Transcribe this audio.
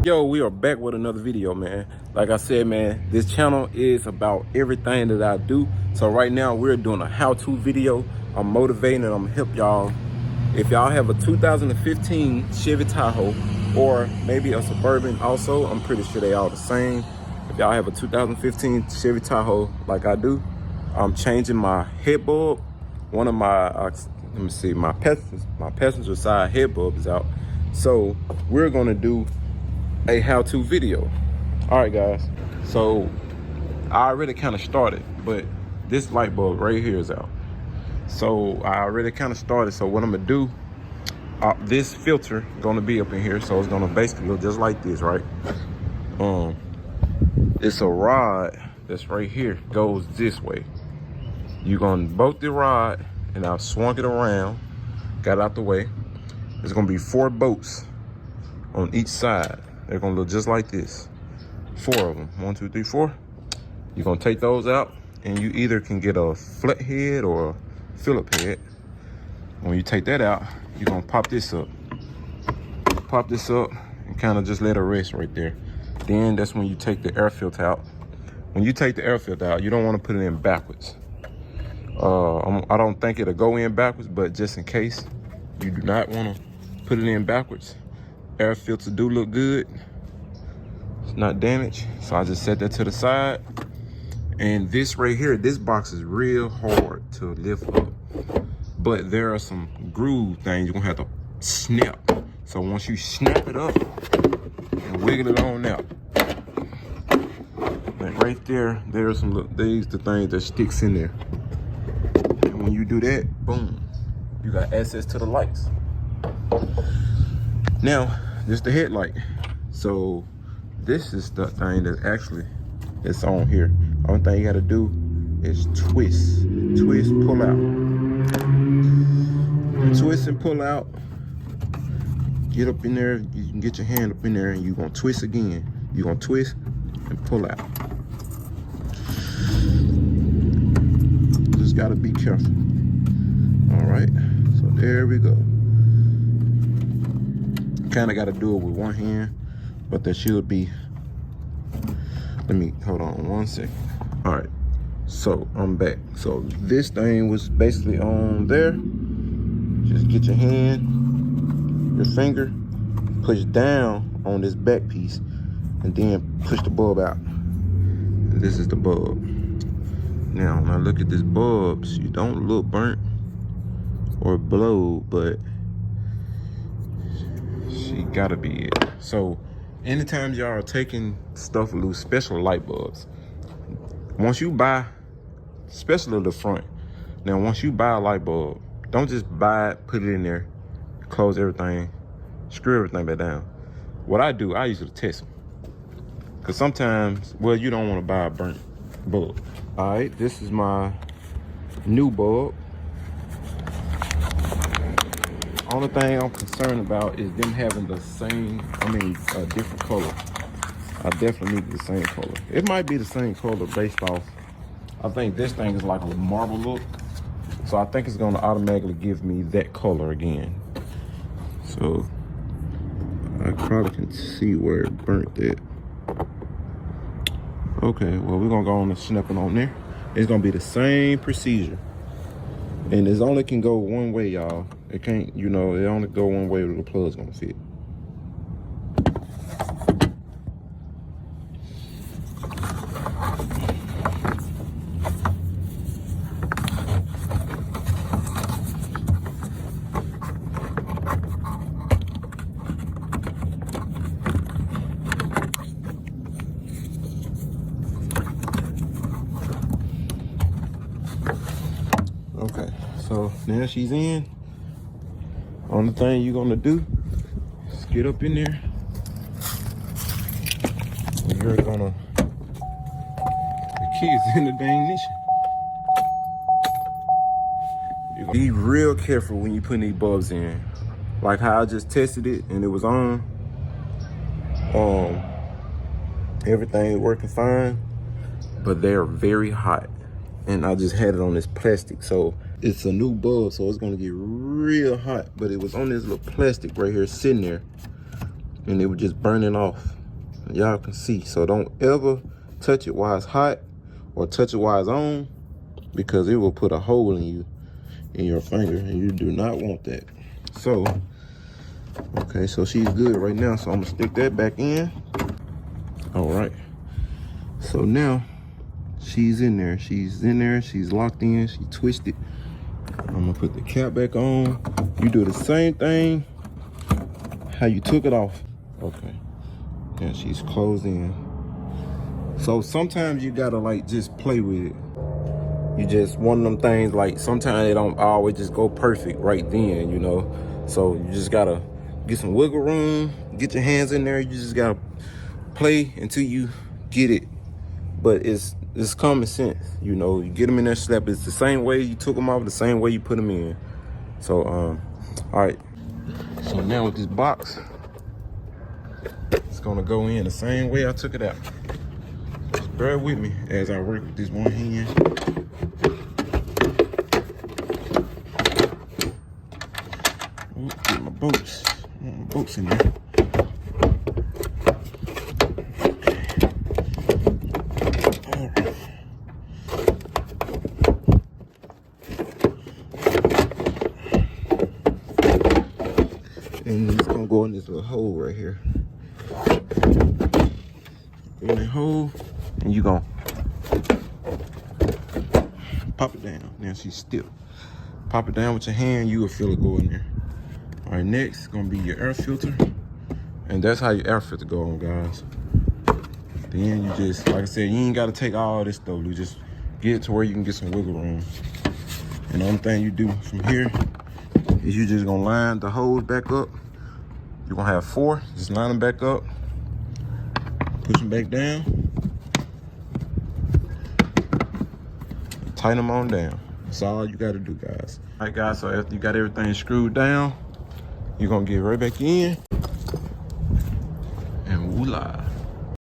Yo, we are back with another video, man. Like I said, man, this channel is about everything that I do. So right now we're doing a how-to video. I'm motivating and I'm gonna help y'all. If y'all have a 2015 Chevy Tahoe or maybe a Suburban also, I'm pretty sure they all the same. If y'all have a 2015 Chevy Tahoe like I do, I'm changing my head bulb. One of my, let me see, my passenger side head bulb is out. So we're gonna do a how-to video. All right, guys, so I already kind of started, but this light bulb right here is out. So I already kind of started. So what I'm gonna do, this filter gonna be up in here, so it's gonna basically look just like this, right? It's a rod that's right here, goes this way. You're gonna bolt the rod, and I've swung it around, got it out the way. There's gonna be 4 bolts on each side. They're gonna look just like this. 4 of them. 1, 2, 3, 4. You're gonna take those out, and you either can get a flat head or a Phillip head. When you take that out, you're gonna pop this up. Pop this up and kind of just let it rest right there. Then that's when you take the air filter out. When you take the air filter out, you don't want to put it in backwards. I don't think it'll go in backwards, but just in case you do not want to put it in backwards, air filter do look good. It's not damaged, so I just set that to the side. And this right here, this box is real hard to lift up, but there are some groove things you're gonna have to snap. So once you snap it up and wiggle it on out, like right there, there's some little, these the things that sticks in there. And when you do that, boom, you got access to the lights. Now, this is the headlight. So this is the thing that actually is on here. Only thing you gotta do is twist, pull out. Twist and pull out. Get up in there, you can get your hand up in there and you're gonna twist again. You're gonna twist and pull out. Just gotta be careful. All right, so there we go. Kind of got to do it with one hand, but there should be, let me, hold on 1 second. All right, so I'm back. So this thing was basically on there. Just get your hand, your finger, push down on this back piece, and then push the bulb out. And this is the bulb. Now, when I look at this bulb, you don't look burnt or blow, but she gotta be it. So anytime y'all are taking stuff loose, special light bulbs, once you buy, especially the front, now once you buy a light bulb, don't just buy it, put it in there, close everything, screw everything back down. What I do, I usually test them, because sometimes, well, you don't want to buy a burnt bulb. All right, this is my new bulb. Only thing I'm concerned about is them having the same, different color. I definitely need the same color. It might be the same color based off, I think this thing is like a marble look. So I think it's gonna automatically give me that color again. So I probably can see where it burnt that. Okay, well, we're gonna go on and snap it on there. It's gonna be the same procedure. And it only can go one way, y'all. It can't, it only go one way where the plug's gonna fit. Okay, so now she's in. Only thing you're gonna do is get up in there. And you're gonna, the key is in the dang ignition. You're gonna be real careful when you put these bulbs in. Like how I just tested it and it was on. Everything is working fine, but they're very hot. And I just had it on this plastic, so it's a new bulb, so it's gonna get real hot. But it was on this little plastic right here sitting there, and it was just burning off. Y'all can see. So don't ever touch it while it's hot or touch it while it's on, because it will put a hole in your finger, and you do not want that. So, okay, so she's good right now. So I'm gonna stick that back in. All right. So now she's in there. She's in there. She's locked in. She twisted. I'm gonna put the cap back on. You do the same thing how you took it off. Okay. Now she's closed in. So sometimes you gotta like just play with it. You just, one of them things, like sometimes they don't always just go perfect right then, you know. So you just gotta get some wiggle room, get your hands in there. You just gotta play until you get it. But it's common sense, you know. You get them in there, slap. It's the same way you took them off, the same way you put them in. So all right. So now with this box, it's gonna go in the same way I took it out. Just bear with me as I work with this one hand. Get my bolts. I want my bolts in there. And it's gonna go in this little hole right here. In that hole, and you gonna pop it down. Now she's still. Pop it down with your hand, you will feel it go in there. All right, next is gonna be your air filter. And that's how your air filter go on, guys. Then you just, like I said, you ain't gotta take all this stuff. You just get it to where you can get some wiggle room. And the only thing you do from here is you just gonna line the hose back up. You're gonna have 4, just line them back up, push them back down, tighten them on down. That's all you gotta do, guys. All right, guys, so after you got everything screwed down, you're gonna get right back in, and voila.